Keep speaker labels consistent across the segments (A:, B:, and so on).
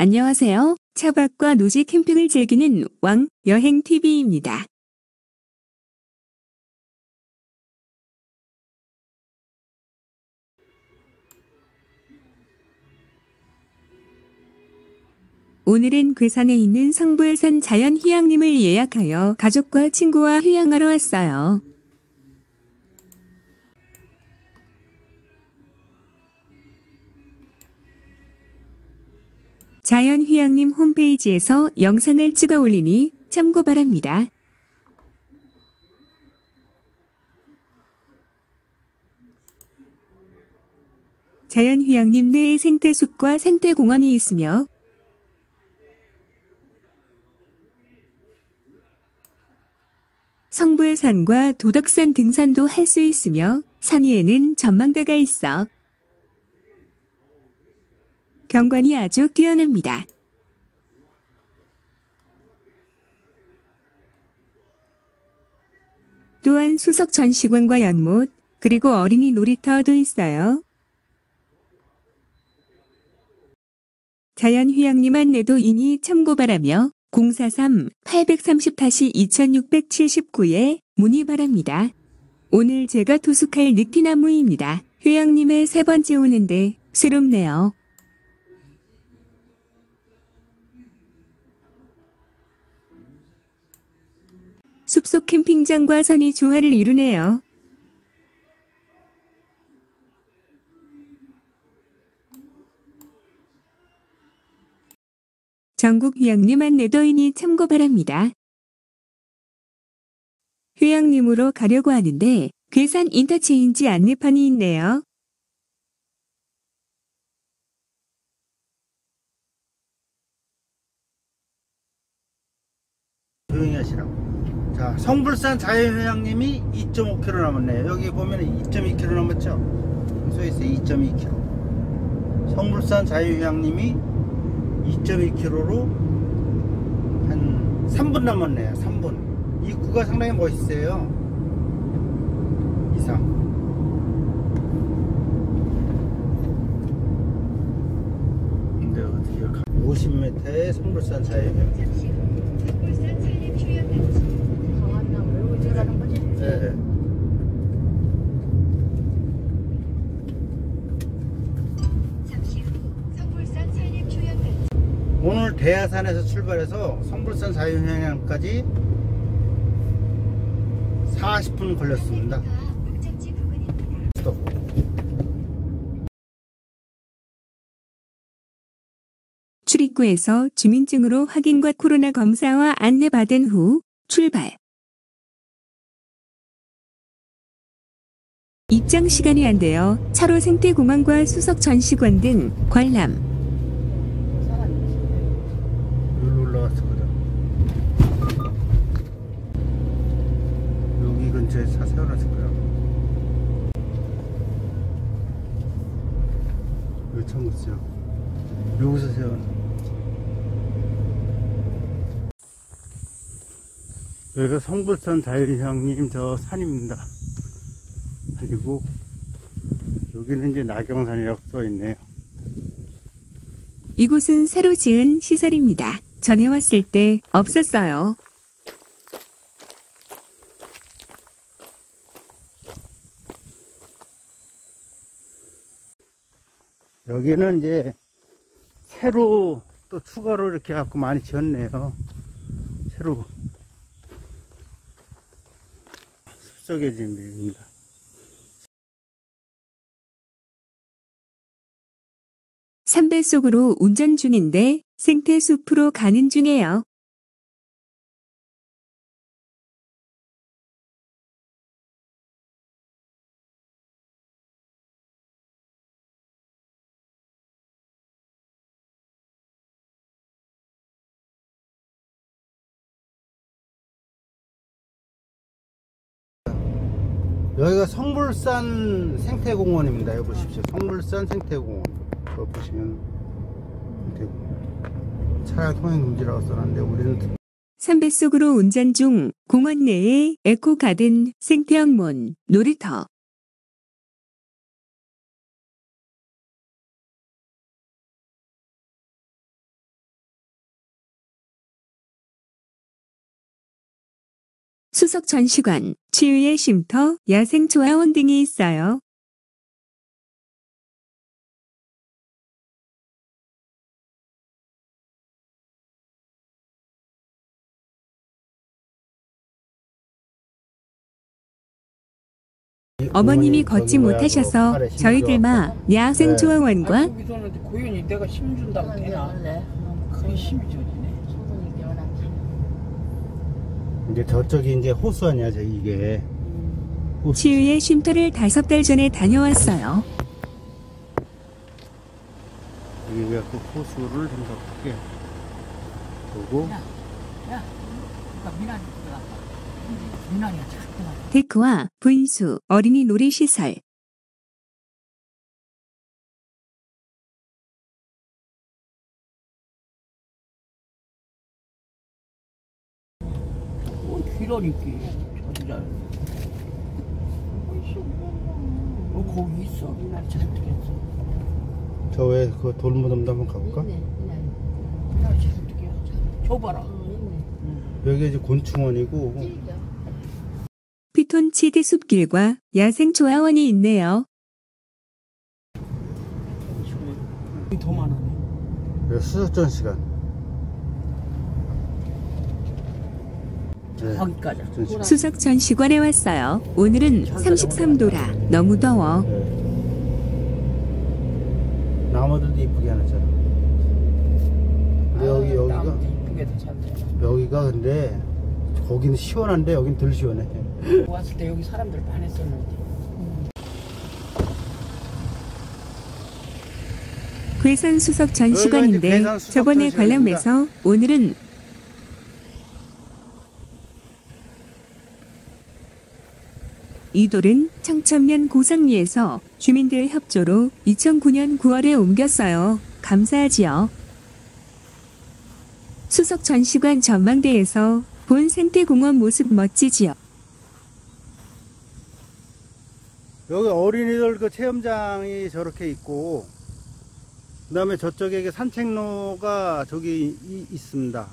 A: 안녕하세요. 차박과 노지 캠핑을 즐기는 왕 여행TV입니다. 오늘은 괴산에 있는 성불산 자연휴양림을 예약하여 가족과 친구와 휴양하러 왔어요. 자연휴양림 홈페이지에서 영상을 찍어 올리니 참고 바랍니다. 자연휴양림 내에 생태숲과 생태공원이 있으며 성불산과 도덕산 등산도 할 수 있으며 산 위에는 전망대가 있어 경관이 아주 뛰어납니다. 또한 수석 전시관과 연못, 그리고 어린이 놀이터도 있어요. 자연휴양림 안내도 이니 참고 바라며 043-830-2679에 문의 바랍니다. 오늘 제가 투숙할 늑티나무입니다. 휴양림에 세 번째 오는데 새롭네요. 숲속 캠핑장과 산이 조화를 이루네요. 전국 휴양림 안내도 이니 참고 바랍니다. 휴양림으로 가려고 하는데 괴산 인터체인지 안내판이 있네요.
B: 조용히 하시라고. 자, 성불산 자연휴양림이 2.5km 남았네요. 여기 보면 2.2km 남았죠? 써있어요. 2.2km. 성불산 자연휴양림이 2.2km로 한 3분 남았네요. 3분. 입구가 상당히 멋있어요. 이상. 근데 어떻게 50m의 성불산 자연휴양림. 네. 오늘 대하산에서 출발해서 성불산 자연휴양림까지 40분 걸렸습니다. 스톱.
A: 출입구에서 주민증으로 확인과 코로나 검사와 안내받은 후 출발. 입장 시간이 안 되어 차로 생태공원과 수석 전시관 등 관람.
B: 여기로 올라갔었거든. 여기 근처에 차 세워놨을 거야. 여기 처음 봤어요. 여기서 세워놨. 여기가 성불산 자연휴양림 저 산입니다. 그리고 여기는 이제 나경산이라고 써있네요.
A: 이곳은 새로 지은 시설입니다. 전에 왔을 때 없었어요.
B: 여기는 이제 새로 또 추가로 이렇게 갖고 많이 지었네요. 새로 습속해진 데입니다.
A: 산배 속으로 운전 중인데 생태숲으로 가는 중이에요.
B: 여기가 성불산 생태공원입니다. 여기 보십시오. 성불산 생태공원. 여기 보시면 생태공원. 차량 통행 금지라고 써놨는데 우리는
A: 산배 속으로 운전 중 공원 내에 에코가든, 생태학문, 놀이터, 수석 전시관, 치유의 쉼터, 야생 조화원 등이 있어요. 어머님이 걷지 못하셔서 저희들마 야생 조화원과
C: 여기서는 고연히 내가 힘준다고 되나? 그게 힘이 저리네.
B: 이제 저쪽이 이제 호수 아니야, 이게. 호수.
A: 치유의 쉼터를 5달 전에 다녀왔어요.
B: 여기가 그 호수를 생각하게 보고.
C: 야, 미나리 들어갔다. 미나리가 자꾸 나.
A: 데크와 분수, 어린이 놀이시설.
C: 귀라니까 저리잘. 거기 있어. 미나리 잘 들었어.
B: 저 왜 그 돌무덤도 한번 가볼까?
C: 미나리 잘 들어. 저 봐라.
B: 여기가 이제 곤충원이고.
A: 피톤치드 숲길과 야생 조화원이 있네요.
C: 여기 더 많아네.
B: 여기 수석전 시간. 네,
C: 거기까지.
B: 수석전 시간.
A: 수석 전시관에 왔어요. 오늘은 33도라 너무 더워.
B: 네. 나무들도 이쁘게 해놨잖아. 근데 여기가
C: 이쁘게 더 잘 돼.
B: 여기가 근데 거기는 시원한데 여긴 덜 시원해.
C: 왔을 때 여기 사람들 반했었는데.
A: 괴산 수석
B: 여기가
A: 전시관인데
B: 이제 괴산 수석
A: 저번에
B: 전시관입니다.
A: 관람해서 오늘은 이 돌은 청천면 고성리에서 주민들 협조로 2009년 9월에 옮겼어요. 감사하지요. 수석 전시관 전망대에서 본 생태공원 모습 멋지지요.
B: 여기 어린이들 그 체험장이 저렇게 있고, 그 다음에 저쪽에 산책로가 저기 있습니다.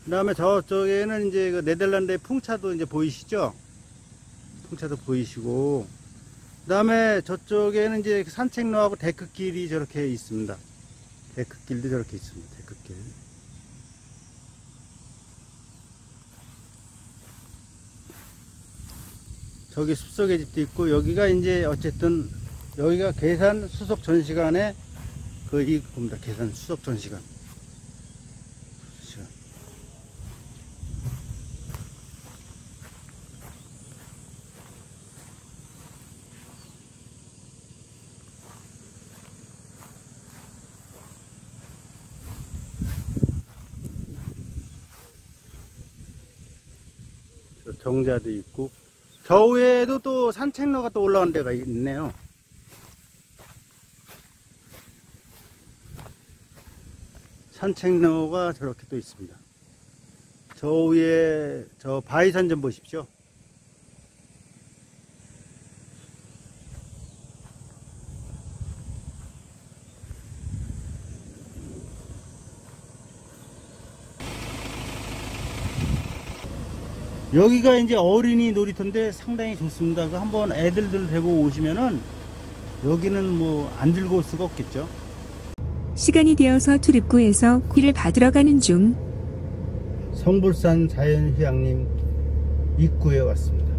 B: 그 다음에 저쪽에는 이제 그 네덜란드의 풍차도 이제 보이시죠? 풍차도 보이시고, 그 다음에 저쪽에는 이제 산책로하고 데크길이 저렇게 있습니다. 데크길도 저렇게 있습니다. 데크길. 저기 숲속의 집도 있고, 여기가 이제 어쨌든 여기가 괴산 수석 전시관의 그 이겁니다. 괴산 수석 전시관. 정자도 있고, 저 위에도 또 산책로가 또 올라온 데가 있네요. 산책로가 저렇게 또 있습니다. 저 위에 저 바위산 좀 보십시오. 여기가 이제 어린이 놀이터인데 상당히 좋습니다. 그 한번 애들들 데리고 오시면은 여기는 뭐 안 즐거울 수가 없겠죠.
A: 시간이 되어서 출입구에서 귀를 받으러 가는 중.
B: 성불산 자연휴양림 입구에 왔습니다.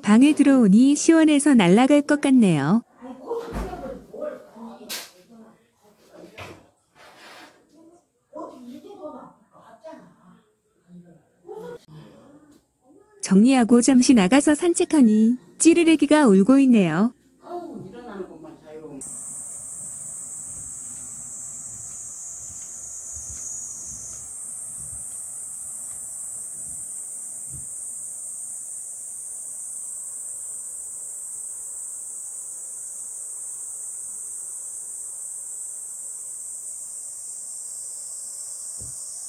A: 방에 들어오니 시원해서 날아갈 것 같네요. 정리하고 잠시 나가서 산책하니 찌르레기가 울고 있네요.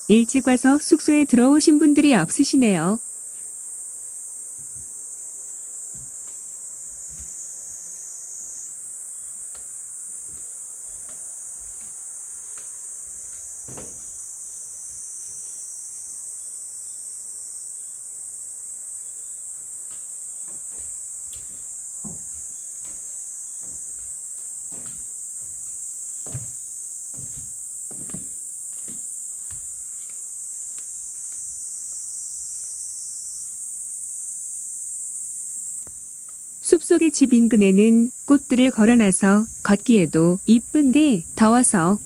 A: 일찍 와서 숙소에 들어오신 분들이 없으시네요. 숲속의 집 인근에는 꽃들을 걸어놔서 걷기에도 이쁜데 더워서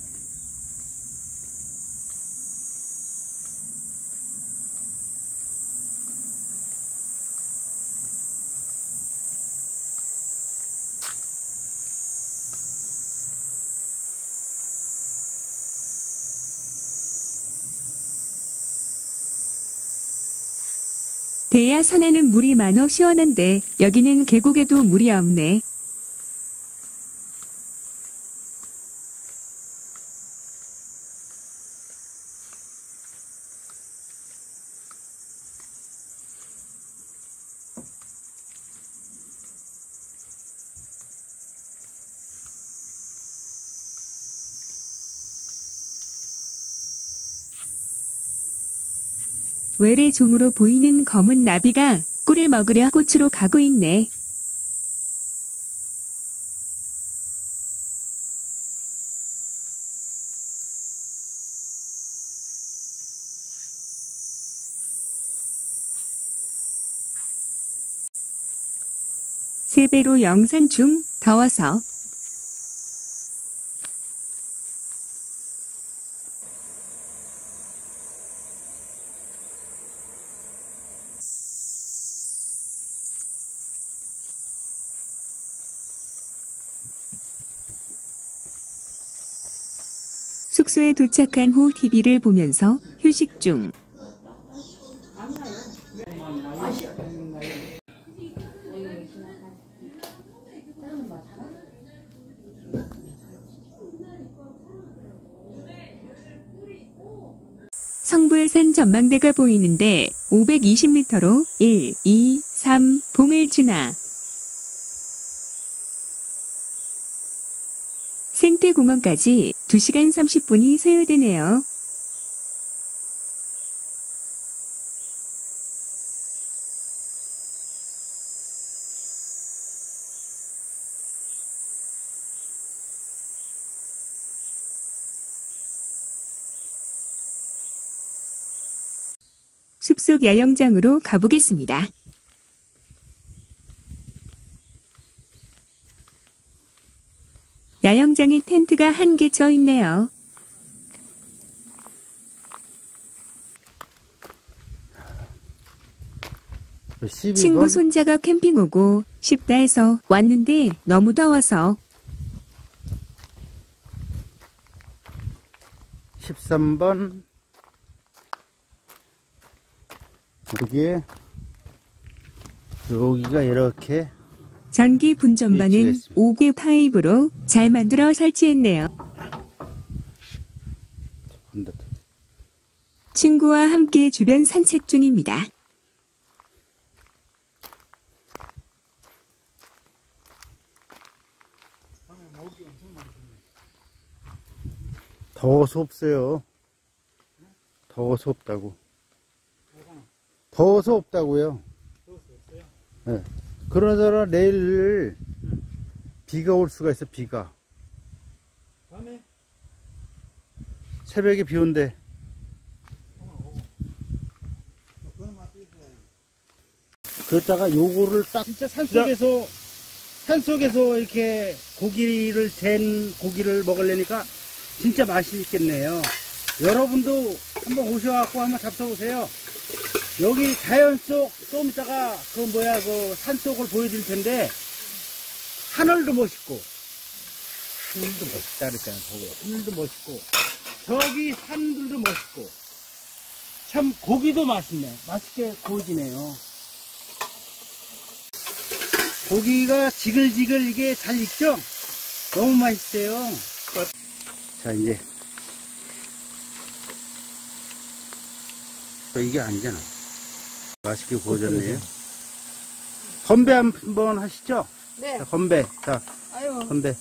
A: 대야산에는 물이 많어 시원한데 여기는 계곡에도 물이 없네. 외래종으로 보이는 검은 나비가 꿀을 먹으려 꽃으로 가고 있네. 세배로 영산 중 더워서 숙소에 도착한 후 TV를 보면서 휴식 중. 성부의 산 전망대가 보이는데 520m로 1, 2, 3 봉을 지나 생태공원까지 2시간 30분이 소요되네요. 숲속 야영장으로 가보겠습니다. 야영장에 텐트가 한 개 쳐 있네요. 친구 손자가 캠핑 오고 싶다 해서 왔는데 너무 더워서
B: 13번 여기가 이렇게
A: 전기 분전반은 5개 파이프로 잘 만들어 설치했네요. 친구와 함께 주변 산책 중입니다.
B: 더워서 없어요. 더워서 없다고. 더워서 없다고요. 네. 그러더라 내일 비가 올 수가 있어. 비가 새벽에 비 온대. 그러다가 요거를 딱 진짜 산속에서 이렇게 고기를 잰 고기를 먹으려니까 진짜 맛있겠네요. 여러분도 한번 오셔갖고 한번 잡숴보세요. 여기 자연 속, 좀 이따가 그 산속을 보여드릴 텐데, 하늘도 멋있고, 하늘도 멋있다 그랬잖아요. 하늘도 멋있고, 저기 산들도 멋있고, 참 고기도 맛있네. 맛있게 구워지네요. 고기가 지글지글 이게 잘 익죠? 너무 맛있어요. 자, 이제. 이게 아니잖아. 맛있게 구워졌네요. 건배 한번 하시죠?
D: 네.
B: 자, 건배. 자,
D: 아유.
B: 건배.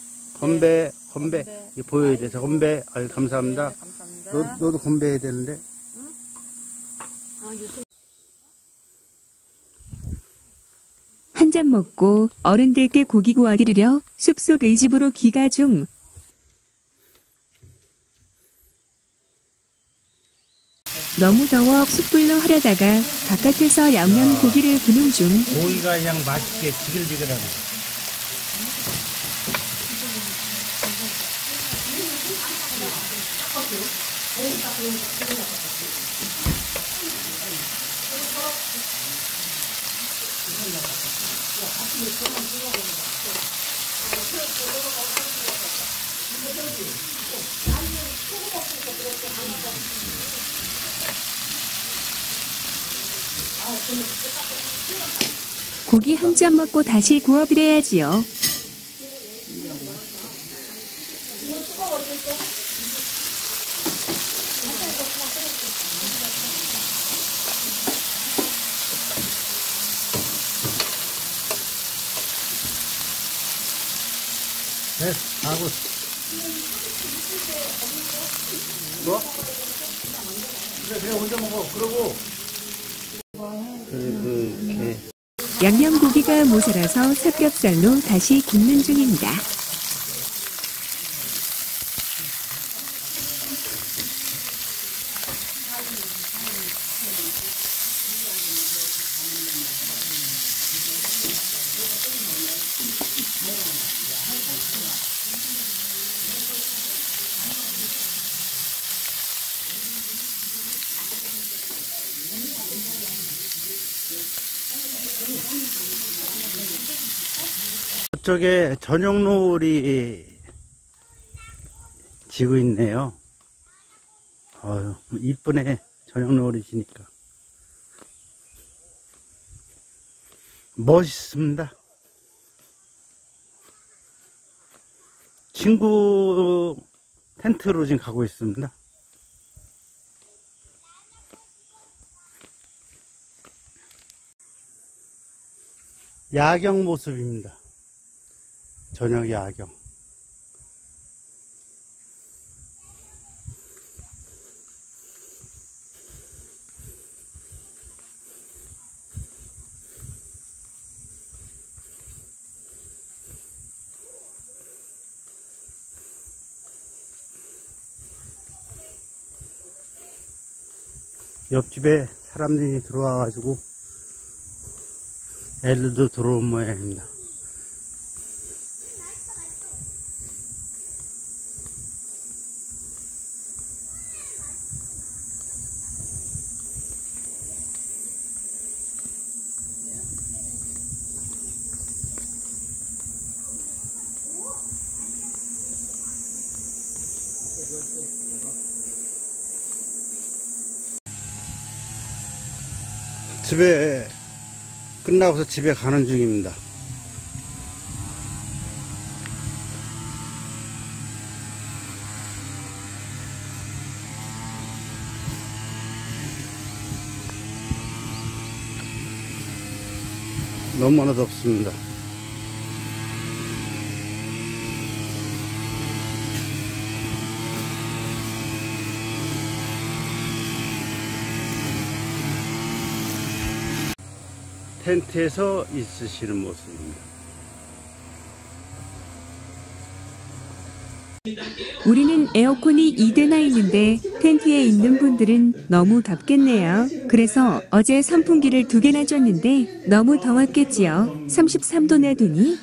B: 이거 보여야 돼. 자, 건배. 아유, 감사합니다.
D: 네, 감사합니다.
B: 너도 건배해야 되는데.
D: 응? 아, 요즘
A: 한 잔 먹고 어른들께 고기 구워드리려 숲속 의집으로 귀가 중. 너무 더워 숯불로 하려다가 바깥에서 양념 고기를 구는 중.
B: 고기가 그냥 맛있게 지글지글하네.
A: 고기 한 점 먹고 다시 구워드려야지요.
B: 네, 하고. 뭐? 그래, 그냥 혼자 먹어. 그러고. 이렇게.
A: 양념고기가 모자라서 삼겹살로 다시 굽는 중입니다.
B: 저쪽에 저녁 노을이 지고 있네요. 이쁘네. 저녁 노을이 지니까. 멋있습니다. 친구 텐트로 지금 가고 있습니다. 야경 모습입니다. 저녁 야경. 옆집에 사람들이 들어와가지고 애들도 들어온 모양입니다. 집에 끝나고서 집에 가는 중입니다. 너무나 덥습니다. 텐트에서 있으시는 모습입니다.
A: 우리는 에어컨이 2대나 있는데 텐트에 있는 분들은 너무 덥겠네요. 그래서 어제 선풍기를 2개나 줬는데 너무 더웠겠지요. 33도나 되니?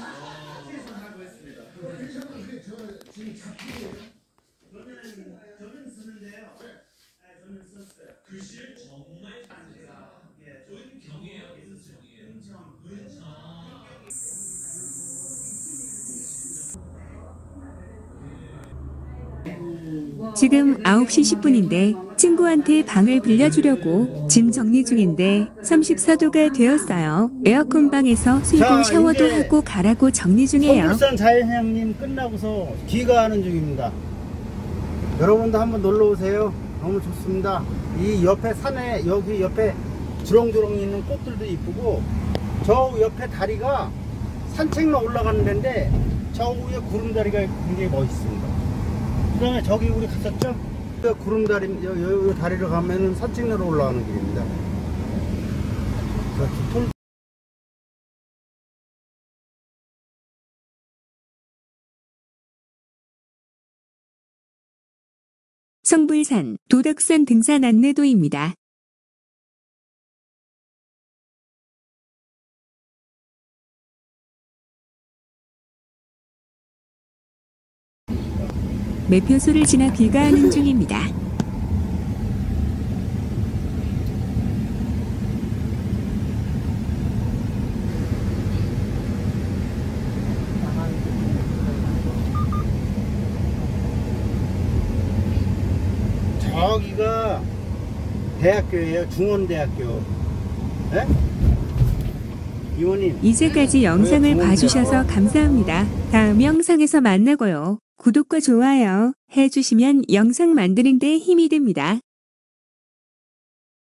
A: 지금 9시 10분인데 친구한테 방을 빌려주려고 짐 정리 중인데 34도가 되었어요. 에어컨 방에서 수건 샤워도
B: 이제
A: 하고 가라고 정리 중이에요.
B: 성불산 자연휴양림 끝나고서 귀가하는 중입니다. 여러분도 한번 놀러 오세요. 너무 좋습니다. 이 옆에 산에 여기 옆에 주렁주렁 있는 꽃들도 이쁘고 저 옆에 다리가 산책로 올라가는 데인데 저 위에 구름다리가 굉장히 멋있습니다. 그 다음에 저기 우리 갔었죠? 그 구름다리 요 다리로 가면은 산책로로 올라가는 길입니다.
A: 성불산 도덕산 등산 안내도입니다. 매표소를 지나 귀가하는 중입니다.
B: 저기가 대학교예요. 중원대학교. 네? 이모님.
A: 이제까지 영상을 봐주셔서 감사합니다. 다음 영상에서 만나고요. 구독과 좋아요 해주시면 영상 만드는 데 힘이 됩니다.